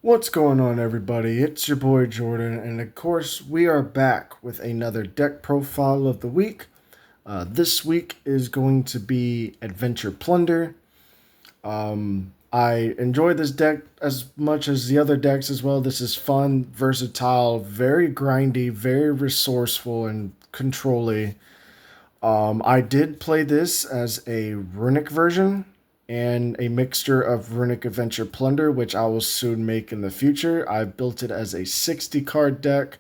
What's going on, everybody? It's your boy Jordan, and of course, we are back with another deck profile of the week. This week is going to be Adventure Plunder. I enjoy this deck as much as the other decks as well. This is fun, versatile, very grindy, very resourceful, and controlly. I did play this as a runic version and a mixture of runic adventure plunder, which I will soon make in the future. I built it as a 60 card deck,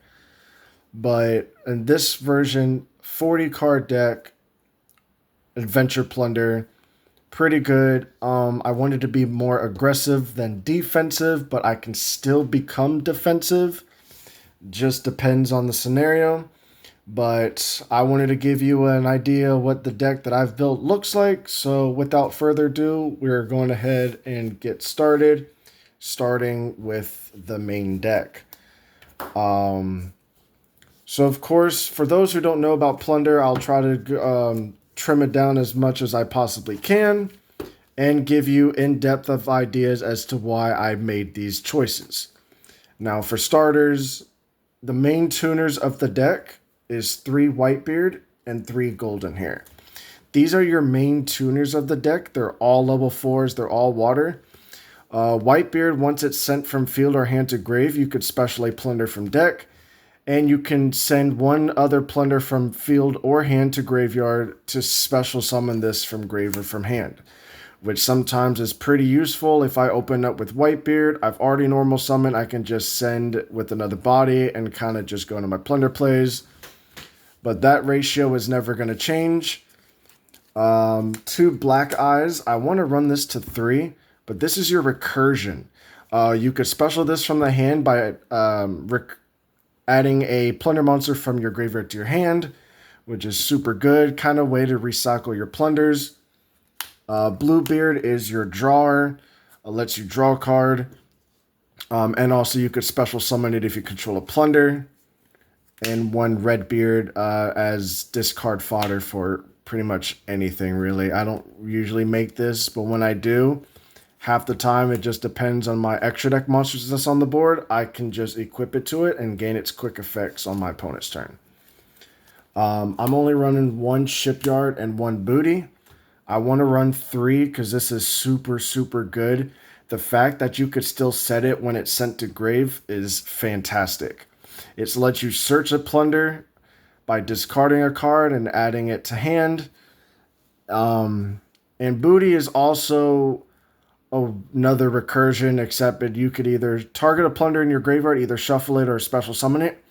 but in this version, 40 card deck, adventure plunder, pretty good. I wanted to be more aggressive than defensive, but I can still become defensive. Just depends on the scenario. But I wanted to give you an idea what the deck that I've built looks like. So without further ado, we're going ahead and get started, starting with the main deck. So of course, for those who don't know about Plunder, I'll try to trim it down as much as I possibly can and give you in-depth of ideas as to why I made these choices. Now, for starters, the main tuners of the deck is 3 Whitebeard and 3 Golden Hair. These are your main tuners of the deck. They're all level 4s. They're all water. Whitebeard, once it's sent from field or hand to grave, you could specially plunder from deck. And you can send one other plunder from field or hand to graveyard to special summon this from grave or from hand, which sometimes is pretty useful. If I open up with Whitebeard, I've already normal summoned. I can just send with another body and kind of just go into my plunder plays. But that ratio is never going to change. 2 Black Eyes. I want to run this to 3, but this is your recursion. You could special this from the hand by adding a plunder monster from your graveyard to your hand, which is super good. Kind of way to recycle your plunders. Bluebeard is your drawer. Lets you draw a card. And also you could special summon it if you control a plunder. And 1 Redbeard as discard fodder for pretty much anything, really. I don't usually make this, but when I do, half the time it just depends on my extra deck monsters that's on the board. I can just equip it to it and gain its quick effects on my opponent's turn. I'm only running 1 Shipyard and 1 Booty. I want to run 3 because this is super, super good. The fact that you could still set it when it's sent to grave is fantastic. It's lets you search a plunder by discarding a card and adding it to hand. And Booty is also another recursion, except that you could either target a plunder in your graveyard, either shuffle it or special summon it.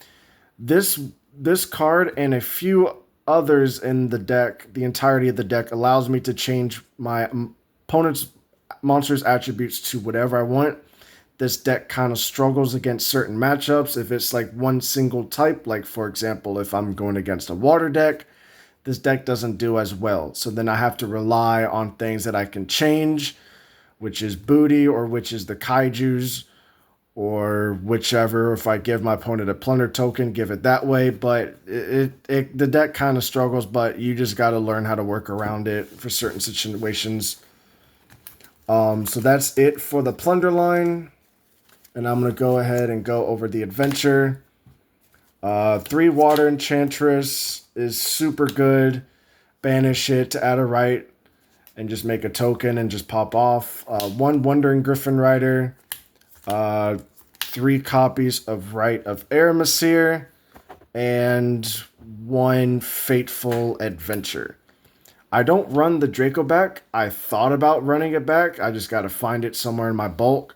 This card and a few others in the deck, the entirety of the deck, allows me to change my opponent's monster's attributes to whatever I want. This deck kind of struggles against certain matchups. If it's like one single type, like for example, if I'm going against a water deck, this deck doesn't do as well. So then I have to rely on things that I can change, which is Booty or which is the Kaijus or whichever. If I give my opponent a plunder token, give it that way. But the deck kind of struggles, but you just got to learn how to work around it for certain situations. So that's it for the plunder line. And I'm going to go ahead and go over the adventure. 3 Water Enchantress is super good. Banish it to add a right and just make a token and just pop off. 1 Wandering Griffin Rider. 3 copies of Rite of Aramesir. And 1 Fateful Adventure. I don't run the Draco back. I thought about running it back. I just got to find it somewhere in my bulk.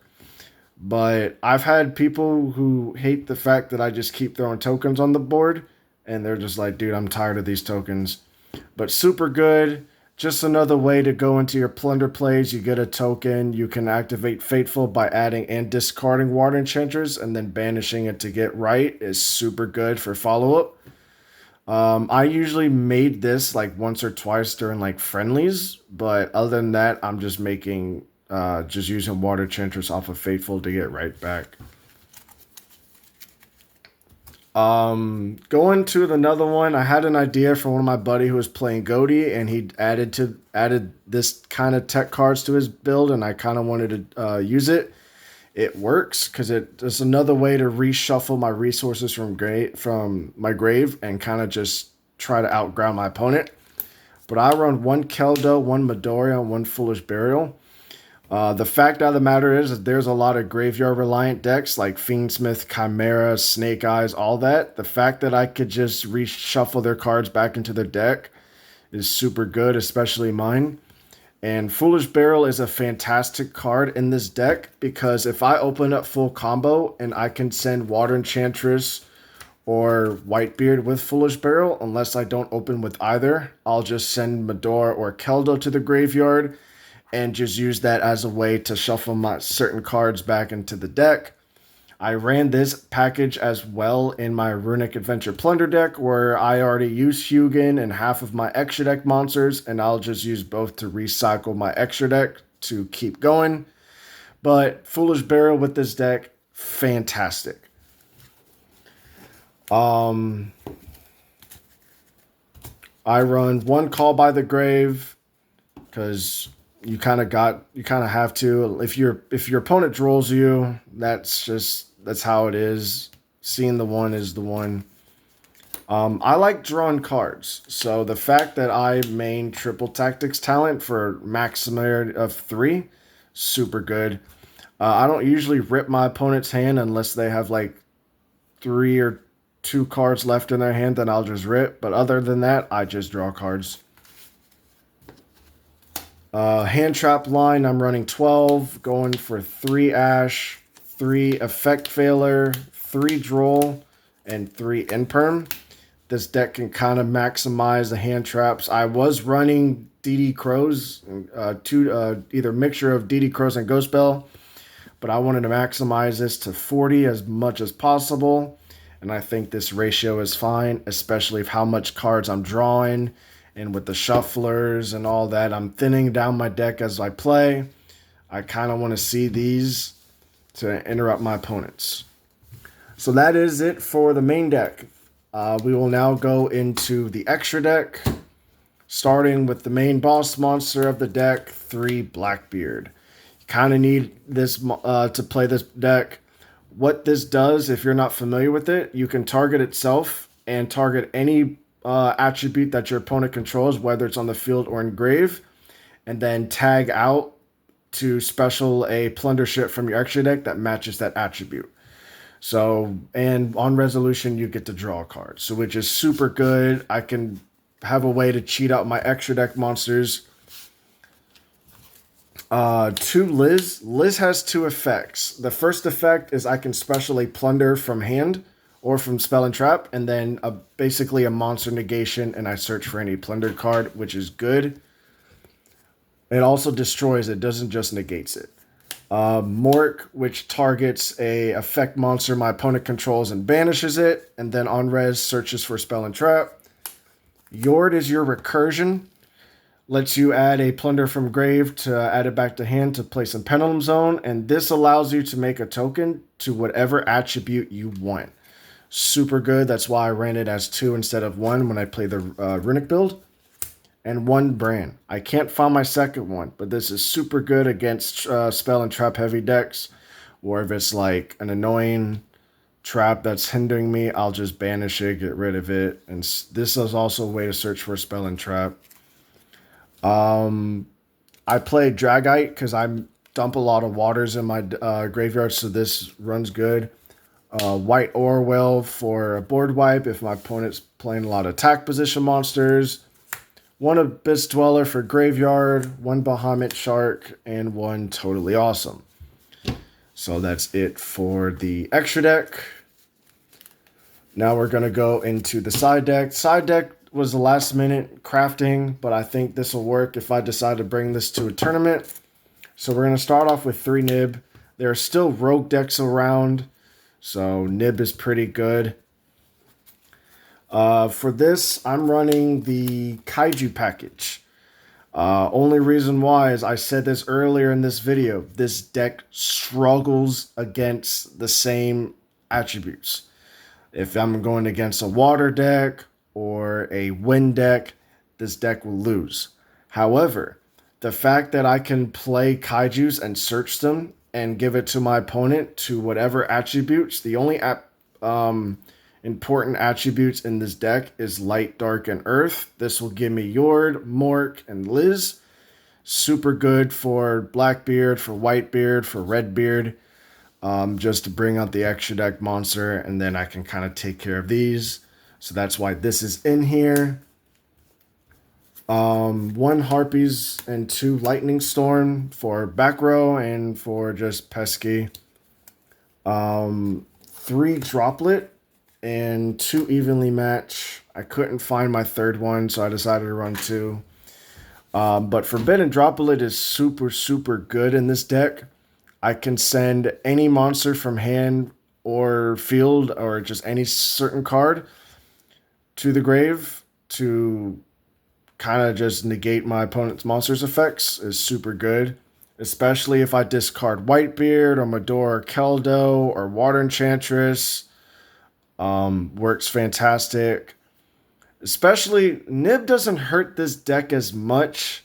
But I've had people who hate the fact that I just keep throwing tokens on the board. And they're just like, dude, I'm tired of these tokens. But super good. Just another way to go into your plunder plays. You get a token. You can activate Fateful by adding and discarding Water Enchanters. And then banishing it to get right is super good for follow-up. I usually made this like once or twice during like friendlies. But other than that, I'm just making... just using Water Enchantress off of Fateful to get right back. Going to another one, I had an idea from one of my buddy who was playing Goaty, and he added this kind of tech cards to his build, and I kind of wanted to use it. it works because it's another way to reshuffle my resources from my grave and kind of just try to outground my opponent. But I run one Keldo, one Midoriya, and one Foolish Burial. The fact of the matter is that there's a lot of graveyard reliant decks like Fiendsmith, Chimera, Snake Eyes, all that. The fact that I could just reshuffle their cards back into their deck is super good, especially mine. And Foolish Barrel is a fantastic card in this deck because if I open up full combo and I can send Water Enchantress or Whitebeard with Foolish Barrel, unless I don't open with either, I'll just send Medora or Keldo to the graveyard and just use that as a way to shuffle my certain cards back into the deck. I ran this package as well in my Runic Adventure Plunder deck, where I already used Hugin and half of my extra deck monsters, and I'll just use both to recycle my extra deck to keep going. But Foolish Barrel with this deck, fantastic. I run one Call by the Grave because you kind of have to. If your opponent draws you, that's how it is. Seeing the one is the one. I like drawing cards, so the fact that I main triple tactics talent for maximum of 3, super good. I don't usually rip my opponent's hand unless they have like 3 or 2 cards left in their hand, then I'll just rip. But other than that, I just draw cards. Hand trap line, I'm running 12, going for 3 Ash, 3 Effect Failure, 3 Droll, and 3 Imperm. This deck can kind of maximize the hand traps. I was running DD Crows, either mixture of DD Crows and Ghost Bell, but I wanted to maximize this to 40 as much as possible. And I think this ratio is fine, especially with how much cards I'm drawing. And with the shufflers and all that, I'm thinning down my deck as I play. I kind of want to see these to interrupt my opponents. So that is it for the main deck. We will now go into the extra deck, starting with the main boss monster of the deck, 3 Blackbeard. You kind of need this to play this deck. What this does, if you're not familiar with it, you can target itself and target any attribute that your opponent controls, whether it's on the field or in grave, and then tag out to special a plunder ship from your extra deck that matches that attribute. So, and on resolution, you get to draw a card, so which is super good. I can have a way to cheat out my extra deck monsters. To Liz. Liz has 2 effects. The first effect is I can specially plunder from hand or from spell and trap, and then basically a monster negation, and I search for any plundered card, which is good. It also destroys it, doesn't just negates it. Mork, which targets a effect monster my opponent controls and banishes it, and then on res searches for spell and trap. Yord is your recursion. Lets you add a plunder from grave to add it back to hand to place in Pendulum Zone, and this allows you to make a token to whatever attribute you want. Super good. That's why I ran it as 2 instead of 1 when I play the Runic build. And 1 Brand. I can't find my second one, but this is super good against spell and trap heavy decks. Or if it's like an annoying trap that's hindering me, I'll just banish it, get rid of it. And this is also a way to search for spell and trap. I play Dragite because I dump a lot of waters in my graveyard, so this runs good. White Orwell for a board wipe if my opponent's playing a lot of attack position monsters. 1 Abyss Dweller for graveyard, 1 Bahamut Shark, and 1 Totally Awesome. So that's it for the extra deck. Now we're going to go into the side deck. Side deck was the last minute crafting, but I think this will work if I decide to bring this to a tournament. So we're going to start off with 3 Nib. There are still rogue decks around, so Nib is pretty good. For this, I'm running the Kaiju package. Only reason why is I said this earlier in this video. This deck struggles against the same attributes. If I'm going against a water deck or a wind deck, this deck will lose. However, the fact that I can play Kaijus and search them and give it to my opponent to whatever attributes. The only important attributes in this deck is Light, Dark, and Earth. This will give me Yord, Mork, and Liz. Super good for Blackbeard, for Whitebeard, for Redbeard. Just to bring out the extra deck monster, and then I can kind of take care of these. So that's why this is in here. 1 Harpies and 2 Lightning Storm for back row and for just pesky. 3 Droplet and 2 Evenly Match. I couldn't find my third one, so I decided to run 2. But Forbidden Droplet is super, super good in this deck. I can send any monster from hand or field or just any certain card to the grave to kind of just negate my opponent's monster's effects. Is super good. Especially if I discard Whitebeard or Medora Keldo or Water Enchantress. Works fantastic. Especially, Nib doesn't hurt this deck as much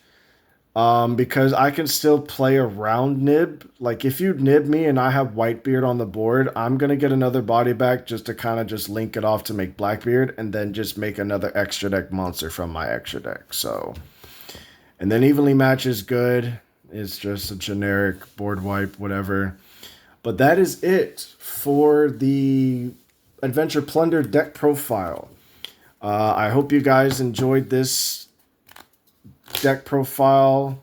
because I can still play around Nib. Like, if you Nib me and I have Whitebeard on the board, I'm going to get another body back just to kind of just link it off to make Blackbeard and then just make another extra deck monster from my extra deck. So, and then Evenly Match is good. It's just a generic board wipe, whatever. But that is it for the Adventure Plunder deck profile. I hope you guys enjoyed this deck profile.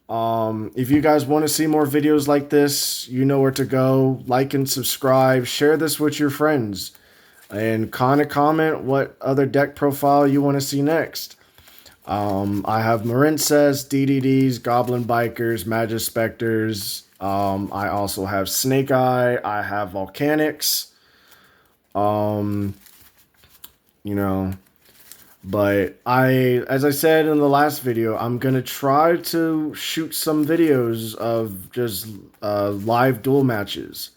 If you guys want to see more videos like this, you know where to go. Like and subscribe. Share this with your friends. And kind of comment what other deck profile you want to see next. I have Marincess, DDDs, Goblin Bikers, Magispectors. I also have Snake Eye. I have Volcanics. You know, but as I said in the last video, I'm going to try to shoot some videos of just live duel matches.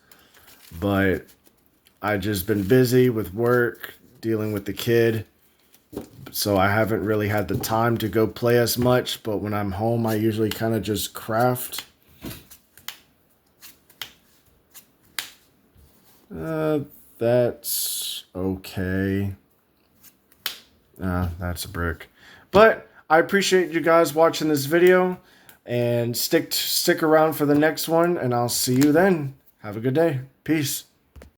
But I've just been busy with work, dealing with the kid. So I haven't really had the time to go play as much. But when I'm home, I usually kind of just craft. That's okay. That's a brick. But I appreciate you guys watching this video. And stick around for the next one. And I'll see you then. Have a good day. Peace.